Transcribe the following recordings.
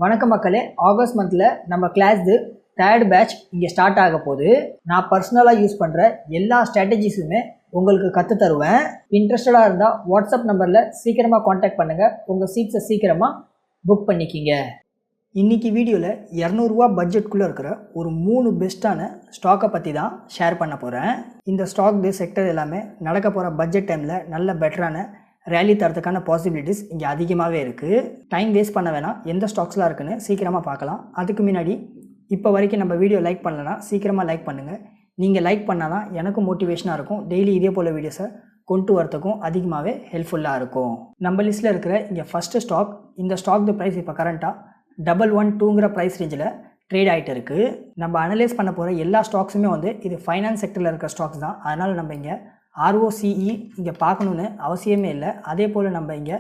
வணக்கம் மக்களே, ஆகஸ்ட் மந்தில் நம்ம கிளாஸ்து தேர்ட் பேட்ச் இங்கே ஸ்டார்ட் ஆக போகுது. நான் பர்சனலாக யூஸ் பண்ணுற எல்லா ஸ்ட்ராட்டஜிஸுமே உங்களுக்கு கற்று தருவேன். இன்ட்ரெஸ்டடாக இருந்தால் வாட்ஸ்அப் நம்பரில் சீக்கிரமாக காண்டாக்ட் பண்ணுங்கள். உங்கள் சீட்ஸை சீக்கிரமாக புக் பண்ணிக்கிங்க. இன்றைக்கி வீடியோவில் 200 பட்ஜெட்குள்ளே இருக்கிற ஒரு 3 பெஸ்ட்டான ஸ்டாக்கை பற்றி தான் ஷேர் பண்ண போகிறேன். இந்த ஸ்டாக் செக்டர் எல்லாமே நடக்க போகிற பட்ஜெட் டைமில் நல்ல பெட்டரான ரேலி தரத்துக்கான பாசிபிலிட்டிஸ் இங்கே அதிகமாகவே இருக்குது. டைம் வேஸ்ட் பண்ண வேணாம், எந்த ஸ்டாக்ஸ்லாம் இருக்குன்னு சீக்கிரமாக பார்க்கலாம். அதுக்கு முன்னாடி இப்போ வரைக்கும் நம்ம வீடியோ லைக் பண்ணலன்னா சீக்கிரமாக லைக் பண்ணுங்கள். நீங்கள் லைக் பண்ணால் தான் எனக்கும் மோட்டிவேஷனாக இருக்கும். டெய்லி இதே போல் வீடியோஸை கொண்டு வரத்துக்கும் அதிகமாகவே ஹெல்ப்ஃபுல்லாக இருக்கும். நம்ம லிஸ்ட்டில் இருக்கிற இங்கே ஃபஸ்ட்டு ஸ்டாக், இந்த ஸ்டாக் ப்ரைஸ் இப்போ கரண்ட்டாக 112ங்கிற ப்ரைஸ் ரேஞ்சில் ட்ரேட் ஆகிட்டு இருக்குது. நம்ம அனலைஸ் பண்ண போகிற எல்லா ஸ்டாக்ஸுமே இது ஃபைனான்ஸ் செக்டரில் இருக்கிற ஸ்டாக்ஸ் தான். அதனால் நம்ம இங்கே ROCE இங்கே பார்க்கணுன்னு அவசியமே இல்லை. அதே போல் நம்ம இங்கே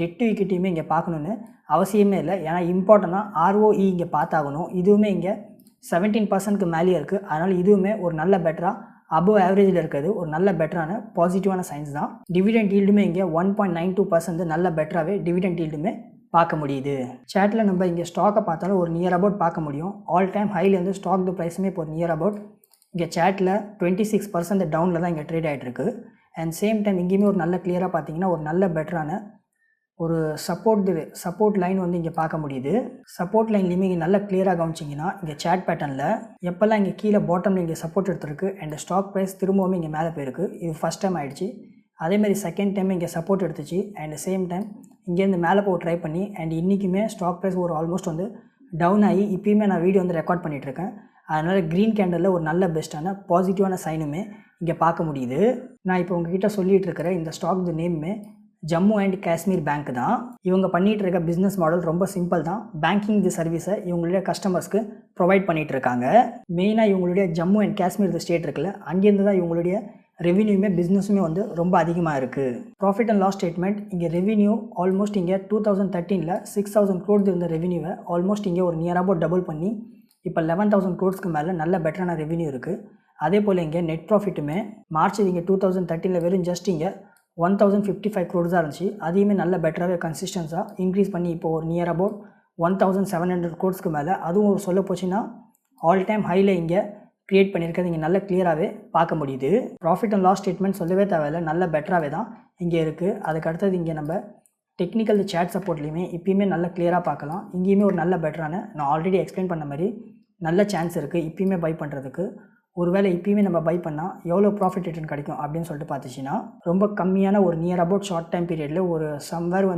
டெட் டு ஈக்விட்டியுமே இங்கே பார்க்கணுன்னு அவசியமே இல்லை. ஏன்னா இம்பார்ட்டண்ட்டாக ROE இங்கே பார்த்தாகணும். இதுவுமே இங்கே 17% மேலேயே இருக்குது. அதனால் இதுவுமே ஒரு நல்ல பெட்டராக அபோவ் ஆவரேஜில் இருக்கிறது ஒரு நல்ல பெட்டரான பாசிட்டிவான சைன்ஸ் தான். டிவிடெண்ட் ஈல்டுமே இங்கே 1.92% நல்ல பெட்டராகவே டிவிடெண்ட் ஈல்டுமே பார்க்க முடியுது. சேட்டில் நம்ம இங்கே ஸ்டாக்கை பார்த்தாலும் ஒரு நியர் அபவுட் பார்க்க முடியும். ஆல் டைம் ஹைலேருந்து ஸ்டாக் ப்ரைஸுமே இப்போ ஒரு நியர் அபவுட் இங்கே சேட்டில் 26% டவுனில் தான் இங்கே ட்ரேட் ஆகிட்டுருக்கு. அண்ட் சேம் டைம் இங்கேயுமே ஒரு நல்ல கிளியராக பார்த்தீங்கன்னா ஒரு நல்ல பெட்டரான ஒரு சப்போர்ட் லைன் இங்கே பார்க்க முடியுது. சப்போர்ட் லைன்லேயுமே இங்கே நல்ல கிளியராக கவனிச்சிங்கன்னா இங்கே சேட் பேட்டர்னில் எப்போல்லாம் இங்கே கீழே பாட்டமில் இங்கே சப்போர்ட் எடுத்துருக்கு அண்ட் ஸ்டாக் ப்ரைஸ் திரும்பவும் இங்கே மேலே போயிருக்கு. இது ஃபஸ்ட் டைம் ஆகிடுச்சு. அதேமாதிரி செகண்ட் டைம் இங்கே சப்போர்ட் எடுத்துச்சு அண்ட் சேம் டைம் இங்கேருந்து மேலே போக ட்ரை பண்ணி அண்ட் இன்றைக்குமே ஸ்டாக் ப்ரைஸ் ஒரு ஆல்மோஸ்ட் டவுன் ஆகி இப்போயுமே நான் வீடியோ ரெக்கார்ட் பண்ணிகிட்ருக்கேன். அதனால் க்ரீன் கேண்டலில் ஒரு நல்ல பெஸ்ட்டான பாசிட்டிவான சைனுமே இங்கே பார்க்க முடியுது. நான் இப்போ உங்ககிட்ட சொல்லிகிட்டு இருக்கிற இந்த ஸ்டாக் நேமுமே ஜம்மு அண்ட் காஷ்மீர் பேங்க் தான். இவங்க பண்ணிகிட்டு இருக்க பிஸ்னஸ் மாடல் ரொம்ப சிம்பிள் தான். பேங்கிங் சர்வீஸை இவங்களுடைய கஸ்டமர்ஸ்க்கு ப்ரொவைட் பண்ணிகிட்ருக்காங்க. மெயினாக இவங்களுடைய ஜம்மு அண்ட் காஷ்மீர் ஸ்டேட் இருக்குல்ல, அங்கேருந்து தான் இவங்களுடைய ரெவின்யூமே பிஸ்னஸுமே ரொம்ப அதிகமாக இருக்குது. ப்ராஃபிட் அண்ட் லாஸ் ஸ்டேட்மெண்ட் இங்கே ரெவின்யூ ஆல்மோஸ்ட் இங்கே 2013 6,000 crores இருந்த ரெவின்யூவை ஆல்மோஸ்ட் இங்கே ஒரு நியர் அபவுட் டபுள் பண்ணி இப்போ 11,000 crores மேலே நல்ல பெட்டரான ரெவின்யூ இருக்குது. அதே போல் இங்கே நெட் ப்ராஃபிட்டுமே மார்ச் இங்கே 2013 வெறும் ஜஸ்ட் இங்கே 1,055 crores இருந்துச்சு. அதையுமே நல்ல பெட்டராகவே கன்சிஸ்டன்ஸாக இன்க்ரீஸ் பண்ணி இப்போ ஒரு நியர் அபவுட் 1,700 crores மேலே அதுவும் ஒரு சொல்ல போச்சுன்னா ஆல் டைம் ஹையில் இங்கே க்ரியேட் பண்ணியிருக்கிறது இங்கே நல்ல கிளியராகவே பார்க்க முடியுது. ப்ராஃபிட் அண்ட் லாஸ் ஸ்டேட்மெண்ட் சொல்லவே தேவையில்லை, நல்ல பெட்டராகவே தான் இங்கே இருக்குது. அதுக்கு அடுத்தது இங்கே நம்ம டெக்னிக்கல் சேட் சப்போர்ட்லேயுமே இப்போயுமே நல்ல கிளியராக பார்க்கலாம். இங்கேயுமே ஒரு நல்ல பெட்டரான நான் ஆல்ரெடி எக்ஸ்பிளைன் பண்ண மாதிரி நல்ல சான்ஸ் இருக்குது இப்போயுமே பை பண்ணுறதுக்கு. ஒருவேளை இப்போயுமே நம்ம பை பண்ணால் எவ்வளோ ப்ராஃபிட் ரிட்டர்ன் கிடைக்கும் அப்படின்னு சொல்லிட்டு பார்த்துச்சின்னா ரொம்ப கம்மியான ஒரு நியர் அபவுட் ஷார்ட் டைம் பீரியடில் ஒரு சம்வேர்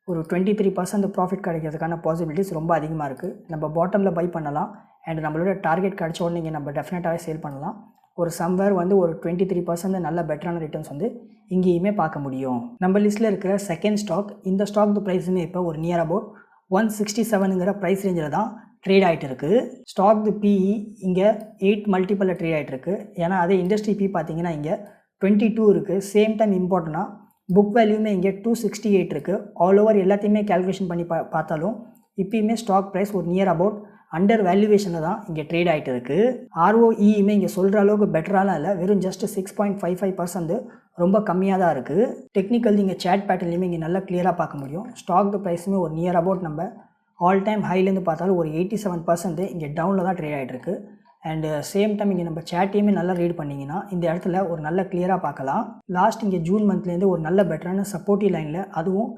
ஒரு 23% ப்ராஃபிட் கிடைக்கிறதுக்கான பாசிபிலிட்டிஸ் ரொம்ப அதிகமாக இருக்குது. நம்ம பாட்டமில் பை பண்ணலாம் அண்ட் நம்மளோட டார்கெட் கிடைச்ச உடனே இங்கே நம்ம டெஃபினட்டாகவே சேல் பண்ணலாம். ஒரு சம்வேர் ஒரு 23% நல்ல பெட்டரான ரிட்டர்ன்ஸ் இங்கேயுமே பார்க்க முடியும். நம்ம லிஸ்ட்டில் இருக்கிற செகண்ட் ஸ்டாக், இந்த ஸ்டாக் ப்ரைஸுமே இப்போ ஒரு நியர் அபவுட் 167ங்கிற ப்ரைஸ் ரேஞ்சில் தான் ட்ரேட் ஆகிட்டு இருக்குது. ஸ்டாக் PE இங்கே 8 மல்டிப்பிளில் ட்ரேட் ஆகிட்டு இருக்குது. ஏன்னா அதே இண்டஸ்ட்ரி PE பார்த்தீங்கன்னா இங்கே 22 இருக்குது. சேம் டைம் இம்பார்ட்டண்ட்டாக புக் வேல்யூமே இங்கே 268 இருக்குது. ஆல் ஓவர் எல்லாத்தையுமே கேல்குலேஷன் பண்ணி பார்த்தாலும் இப்போயுமே ஸ்டாக் ப்ரைஸ் ஒரு நியர் அபவுட் அண்டர் வேல்யூவேஷனில் தான் இங்கே ட்ரேட் ஆகிட்டு இருக்குது. ROEயுமே இங்கே சொல்கிற அளவுக்கு பெட்டராலாம் இல்லை, வெறும் ஜஸ்ட் 6.55% ரொம்ப கம்மியாக தான் இருக்குது. டெக்னிக்கல் இங்கே சேட் பேட்டர்லையுமே இங்கே நல்லா கிளியராக பார்க்க முடியும். ஸ்டாக் ப்ரைஸுமே ஒரு நியர் அபவுட் நம்ம ஆல் டைம் ஹைலேருந்து பார்த்தாலும் ஒரு 87% இங்கே டவுனில் தான் ட்ரேட் ஆகிட்டு இருக்குது. அண்டு சேம் டைம் இங்கே நம்ம சேட்டையுமே நல்லா ரீட் பண்ணிங்கன்னா இந்த இடத்துல ஒரு நல்ல கிளியராக பார்க்கலாம். லாஸ்ட் இங்கே ஜூன் மந்த்லேருந்து ஒரு நல்ல பெட்டரான சப்போர்ட்டிவ் லைனில் அதுவும்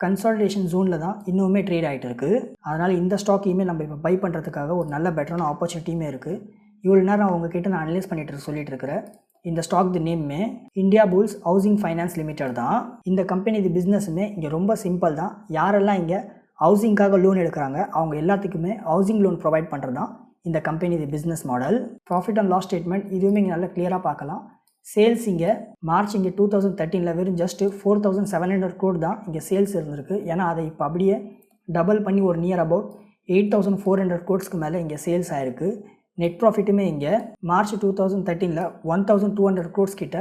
கன்சாலிடேஷன் ஜோனில் தான் இன்னுமே ட்ரேட் ஆகிட்டு இருக்குது. அதனால் இந்த ஸ்டாக்கையுமே நம்ம இப்போ பை பண்ணுறதுக்காக ஒரு நல்ல பெட்டரான ஆப்பர்ச்சுனிட்டியுமே இருக்குது. இவ்வளோ நேரம் நான் உங்ககிட்ட நான் அனலைஸ் சொல்லிட்டு இருக்கிறேன். இந்த ஸ்டாக் நேமுமே Indiabulls housing finance limited தான். இந்த கம்பெனி பிஸ்னஸுமே இங்கே ரொம்ப சிம்பிள் தான். யாரெல்லாம் இங்கே ஹவுசிங்காக லோன் எடுக்கிறாங்க அவங்க எல்லாத்துக்குமே ஹவுசிங் லோன் ப்ரொவைட் பண்ணுறது தான் இந்த company business model. Profit and loss statement இதுவுமே இங்கே நல்லா கிளியராக பார்க்கலாம். சேல்ஸ் இங்கே மார்ச் இங்கே 2013 வெறும் ஜஸ்ட் 4,700 crores தான் இங்கே சேல்ஸ் இருந்திருக்கு. ஏன்னா அதை இப்போ அப்படியே டபுள் பண்ணி ஒரு நியர் அபவுட் 8,400 crores மேலே இங்கே சேல்ஸ் ஆகிருக்கு. நெட் ப்ராஃபிட்டுமே இங்கே மார்ச் 2013 1,200 crores கிட்ட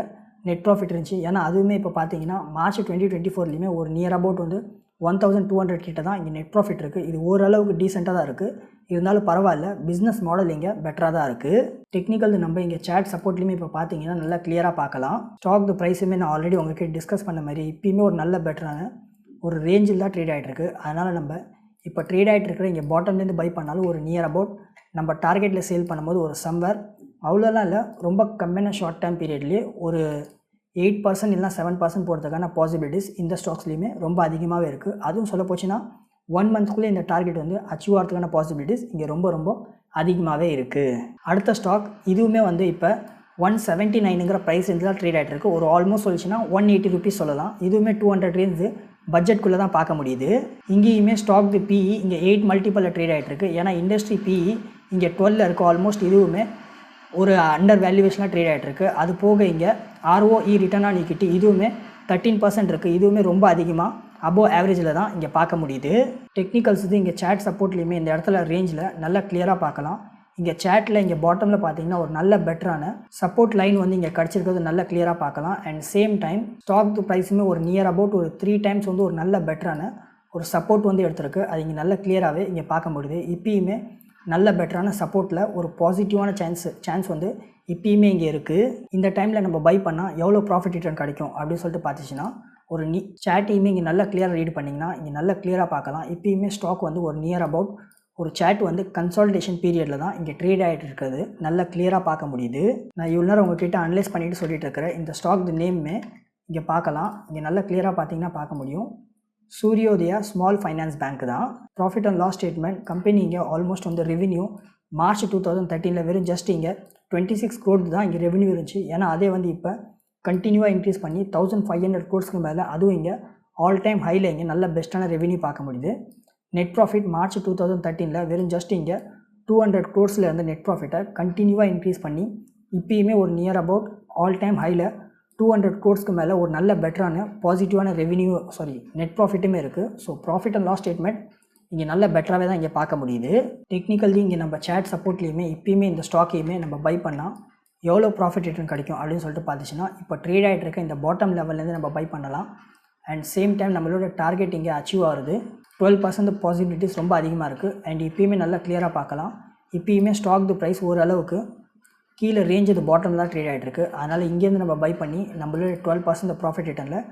நெட் ப்ராஃபிட் இருந்துச்சு. ஏன்னா அதுவுமே இப்போ பார்த்தீங்கன்னா மார்ச் 2024லேயுமே ஒரு நியர் அபவுட் 1,200 கிட்ட தான் இங்கே நெட் ப்ராஃபிட் இருக்குது. இது ஓரளவுக்கு டீசெண்டாக தான் இருக்குது. இருந்தாலும் பரவாயில்ல, பிஸ்னஸ் மாடல் இங்கே பெட்டராக தான் இருக்குது. டெக்னிக்கல் நம்ம இங்கே சேட் சப்போர்ட்லேயுமே இப்போ பார்த்தீங்கன்னா நல்லா கிளியராக பார்க்கலாம். ஸ்டாக் ப்ரைஸுமே நான் ஆல்ரெடி உங்ககிட்ட டிஸ்கஸ் பண்ண மாதிரி இப்போயுமே ஒரு நல்ல பெட்டரான ஒரு ரேஞ்சில் தான் ட்ரேட் ஆகிட்டு இருக்குது. அதனால் நம்ம இப்போ ட்ரேட் ஆகிட்டு இருக்கிற இங்கே பாட்டம்லேருந்து பை பண்ணாலும் ஒரு நியர் அபவுட் நம்ம டார்கெட்டில் சேல் பண்ணும்போது ஒரு சம்வேர் அவ்வளோலாம் இல்லை, ரொம்ப கம்மியான ஷார்ட் டைம் பீரியட்லேயே ஒரு 8% இல்லைனா 7% போகிறதுக்கான பாசிபிலிட்டிஸ் இந்த ஸ்டாக்ஸ்லேயுமே ரொம்ப அதிகமாகவே இருக்குது. அதுவும் சொல்ல போச்சுன்னா 1 மந்த்க்குள்ளே இந்த டார்கெட் வந்து அச்சீவ் ஆகிறதுக்கான பாசிபிலிட்டிஸ் இங்கே ரொம்ப ரொம்ப அதிகமாகவே இருக்குது. அடுத்த ஸ்டாக் இதுவுமே வந்து இப்போ 179ங்கிற ப்ரைஸ் இருந்து தான் ட்ரேட் ஆகிட்டு இருக்குது. ஒரு ஆல்மோஸ்ட் சொல்லிச்சுன்னா 180 ருபீஸ் சொல்லலாம். இதுவுமே 200 ரேஞ்சு பட்ஜெட்குள்ளே தான் பார்க்க முடியுது. இங்கேயுமே ஸ்டாக் பிஇ இங்கே 8 மல்டிபிளில் ட்ரேட் ஆகிட்டு இருக்குது. ஏன்னா இண்டஸ்ட்ரி பிஇ இங்கே 12 இருக்குது. ஆல்மோஸ்ட் இதுவுமே ஒரு அண்டர் வேல்யூவேஷனாக ட்ரேட் ஆகிட்டு இருக்குது. அது போக இங்கே ROE ரிட்டர்ன் ஆன் ஈக்விட்டி இதுவுமே 13% இருக்குது. இதுவுமே ரொம்ப அதிகமாக அபோவ் ஆவரேஜில் தான் இங்கே பார்க்க முடியுது. டெக்னிக்கல்ஸ் இது இங்கே சேட் சப்போர்ட்லேயுமே இந்த இடத்துல ரேஞ்சில் நல்லா கிளியராக பார்க்கலாம். இங்கே சேட்டில் இங்கே பாட்டமில் பார்த்தீங்கன்னா ஒரு நல்ல பெட்டரான சப்போர்ட் லைன் வந்து இங்கே கிடச்சிருக்கிறது நல்லா கிளியராக பார்க்கலாம். அண்ட் சேம் டைம் ஸ்டாக் ப்ரைஸுமே ஒரு நியர் அபவுட் ஒரு 3 டைம்ஸ் வந்து ஒரு நல்ல பெட்டரான ஒரு சப்போர்ட் வந்து எடுத்திருக்கு. அது இங்கே நல்ல கிளியராகவே இங்கே பார்க்க முடியுது. இப்பயுமே நல்ல பெட்டரான சப்போர்ட்டில் ஒரு பாசிட்டிவான சான்ஸ் வந்து இப்பயுமே இங்கே இருக்குது. இந்த டைமில் நம்ம பை பண்ணால் எவ்வளோ ப்ராஃபிட் ரிட்டர்ன் கிடைக்கும் அப்படின்னு சொல்லிட்டு பார்த்துச்சுன்னா ஒரு சேட்டையுமே இங்கே நல்லா கிளியராக ரீட் பண்ணிங்கன்னா இங்கே நல்லா கிளியராக பார்க்கலாம். இப்பயுமே ஸ்டாக் வந்து ஒரு நியர் அபவுட் ஒரு சேட் வந்து கன்சால்டேஷன் பீரியடில் தான் இங்கே ட்ரேட் ஆகிட்டு இருக்கிறது நல்லா கிளியராக பார்க்க முடியுது. நான் இவ்வளோ நேரம் உங்கள்கிட்ட அனலைஸ் பண்ணிவிட்டு சொல்லிட்டு இருக்கிறேன். இந்த ஸ்டாக் நேமே இங்கே பார்க்கலாம். இங்கே நல்லா கிளியராக பார்த்தீங்கன்னா பார்க்க முடியும். சூரியோதயா ஸ்மால் ஃபைனான்ஸ் பேங்க் தான். Profit and loss statement company இங்கே ஆல்மோஸ்ட் வந்து ரெவென்யூ மார்ச் 2013 வெறும் ஜஸ்ட் இங்கே 26 crore தான் இங்கே ரெவென்யூ இருந்துச்சு. ஏன்னா அதே வந்து இப்போ கண்டினியூவாக இன்க்ரீஸ் பண்ணி 1500 crores மேலே அதுவும் இங்கே ஆல் டைம் ஹையில் இங்கே நல்ல பெஸ்ட்டான ரெவென்யூ பார்க்க முடியுது. நெட் ப்ராஃபிட் மார்ச் 2013 வெறும் ஜஸ்ட் இங்கே 200 crores இருந்து நெட் ப்ராஃபிட்டை கண்டினியூவாக இன்க்ரீஸ் பண்ணி இப்பயுமே ஒரு நியர் அபவுட் ஆல் டைம் ஹையில் 200 crores மேலே ஒரு நல்ல பெட்டரான பாசிட்டிவான ரெவென்யூ நெட் ப்ராஃபிட்டுமே இருக்குது. So profit and loss statement இங்கே நல்ல பெட்டராகவே தான் இங்கே பார்க்க முடியுது. டெக்னிக்கலி இங்கே நம்ம சேட் சப்போர்ட்லேயுமே இப்பயுமே இந்த ஸ்டாக்கையுமே நம்ம பை பண்ணால் எவ்வளோ ப்ராஃபிட் ரிட்டர்ன் கிடைக்கும் அப்படின்னு சொல்லிட்டு பார்த்துச்சுன்னா இப்போ ட்ரேட் ஆகிட்டு இருக்க இந்த பாட்டம் லெவல்லேருந்து நம்ம பை பண்ணலாம். அண்ட் சேம் டைம் நம்மளோட டார்கெட் இங்கே அச்சீவ் ஆகுது. 12% பாசிபிலிட்டிஸ் ரொம்ப அதிகமாக இருக்குது. அண்ட் இப்பயுமே நல்லா கிளியராக பார்க்கலாம். இப்பயுமே ஸ்டாக் ப்ரைஸ் ஓரளவுக்கு கீழே ரேஞ்ச் இது பாட்டம் தான் ட்ரேட் ஆகிட்டு இருக்குது. அதனால் இங்கேருந்து நம்ம பை பண்ணி நம்மளோட 12% ப்ராஃபிட் ரிட்டர்னில்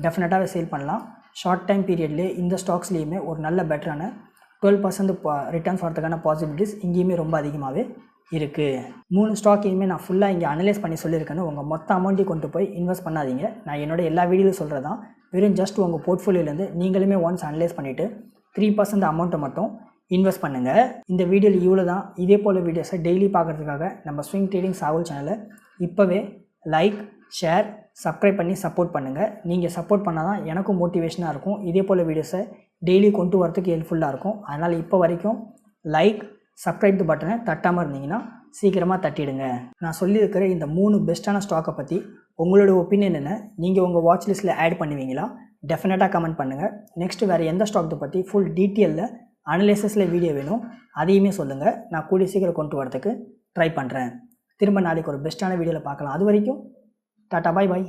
டெஃபினட்டாகவே சேல் பண்ணலாம். ஷார்ட் டைம் பீரியட்லேயே இந்த ஸ்டாக்ஸ்லேயுமே ஒரு நல்ல பெட்டரான 12% ரிட்டர்ன்ஸ் வரதுக்கான பாசிபிலிட்டிஸ் இங்கேயுமே ரொம்ப அதிகமாகவே இருக்குது. 3 ஸ்டாக்கையுமே நான் ஃபுல்லாக இங்கே அனலைஸ் பண்ணி சொல்லியிருக்கேன்னு உங்கள் மொத்த அமௌண்ட்டையும் கொண்டு போய் இன்வெஸ்ட் பண்ணாதீங்க. நான் என்னோட எல்லா வீடியோவில் சொல்கிறது தான். வெறும் ஜஸ்ட் உங்கள் போர்ட்ஃபோலியோலேருந்து நீங்களுமே ஒன்ஸ் அனலைஸ் பண்ணிவிட்டு 3% அமௌண்ட்டை மட்டும் இன்வெஸ்ட் பண்ணுங்கள். இந்த வீடியோவில் இவ்வளோ தான். இதே போல் வீடியோஸை டெய்லி பார்க்குறதுக்காக நம்ம ஸ்விங் ட்ரேடிங் சாகுல் சேனலை இப்போவே லைக், ஷேர், சப்ஸ்கிரைப் பண்ணி சப்போர்ட் பண்ணுங்கள். நீங்கள் சப்போர்ட் பண்ணால் தான் எனக்கும் மோட்டிவேஷனாக இருக்கும். இதே போல் வீடியோஸை டெய்லி கொண்டு வரதுக்கு ஹெல்ப்ஃபுல்லாக இருக்கும். அதனால் இப்போ வரைக்கும் லைக், சப்ஸ்கிரைப் பட்டனை தட்டாமல் இருந்தீங்கன்னா சீக்கிரமாக தட்டிடுங்க. நான் சொல்லியிருக்கிற இந்த 3 பெஸ்ட்டான ஸ்டாக்கை பற்றி உங்களோட ஒப்பீனியன் என்ன? நீங்கள் உங்கள் வாட்ச் லிஸ்ட்டில் ஆட் பண்ணுவீங்களா? டெஃபினட்டாக கமெண்ட் பண்ணுங்கள். நெக்ஸ்ட்டு வேறு எந்த ஸ்டாக்கை பற்றி ஃபுல் டீட்டெயிலில் அனலைசஸில் வீடியோ வேணும் அதையுமே சொல்லுங்கள். நான் கூடிய சீக்கிரம் கொண்டு வரதுக்கு ட்ரை பண்ணுறேன். திரும்ப நாளைக்கு ஒரு பெஸ்ட்டான வீடியோவில் பார்க்கலாம். அது வரைக்கும் டாட்டா, பாய் பாய்.